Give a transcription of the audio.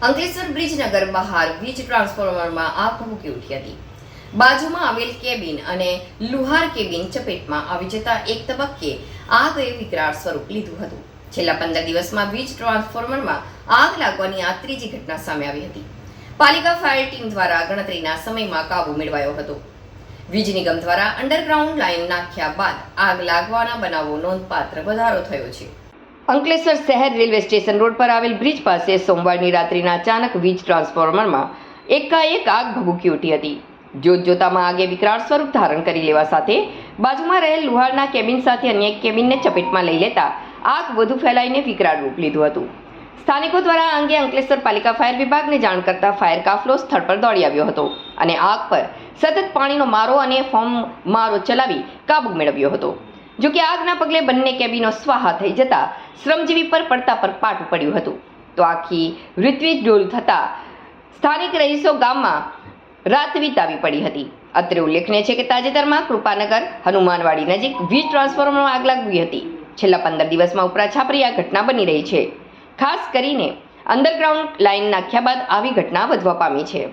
અંકલેશ્વર બ્રિજનગર બહાર વીજ ટ્રાન્સફોર્મરમાં આગ ભભૂકી ઉઠી હતી. બાજુમાં આવેલ કેબિન અને લુહાર કેબિન ચપેટમાં આવી જતા એક તબક્કે આગે વિકરાળ સ્વરૂપ લીધું હતું. છેલ્લા 15 દિવસમાં વીજ ટ્રાન્સફોર્મરમાં આગ લાગવાની આ ત્રીજી ઘટના સામે આવી હતી. પાલિકા ફાયર ટીમ દ્વારા ગણતરીના સમયમાં કાબુ મેળવાયો હતો. વીજ નિગમ દ્વારા અંડરગ્રાઉન્ડ લાઇન નાખ્યા બાદ આગ લાગવાના બનાવો નોંધપાત્ર વધારો થયો છે. અંકલેશ્વર શહેર રેલવે સ્ટેશન રોડ પર આવેલ બ્રિજ પાસે સોમવારની રાત્રિના અચાનક વીજ ટ્રાન્સફોર્મરમાં એકાએક આગ ભભૂકી ઉઠી હતી. જોતજોતામાં આગે વિકરાળ સ્વરૂપ ધારણ કરી લેવા સાથે બાજુમાં રહેલ લુહારના કેબિન સાથે અન્ય એક કેબિનને ચપેટમાં લઈ લેતા આગ વધુ ફેલાઈને વિકરાળ રૂપ લીધું હતું. સ્થાનિકો દ્વારા આ અંગે અંકલેશ્વર પાલિકા ફાયર વિભાગને જાણ કરતા ફાયર કાફલો સ્થળ પર દોડી આવ્યો હતો અને આગ પર સતત પાણીનો મારો અને ફોમ મારો ચલાવી કાબુ મેળવ્યો હતો. જોકે આગના પગલે બંને કેબિનો સ્વાહા થઈ જતા શ્રમજીવી પર પડતા પર પાટું પડ્યું હતું. તો આખી ઋત્વિજ ડોલ થતા સ્થાનિક રહીશો ગામમાં રાત વિતાવી પડી હતી. અત્રે ઉલ્લેખનીય છે કે તાજેતરમાં કૃપાનગર હનુમાનવાડી નજીક વીજ ટ્રાન્સફોર્મરમાં આગ લાગી હતી. છેલ્લા 15 દિવસમાં ઉપરા છાપરી આ ઘટના બની રહી છે. ખાસ કરીને અંડરગ્રાઉન્ડ લાઇન નાખ્યા બાદ આવી ઘટના વધવા પામી છે.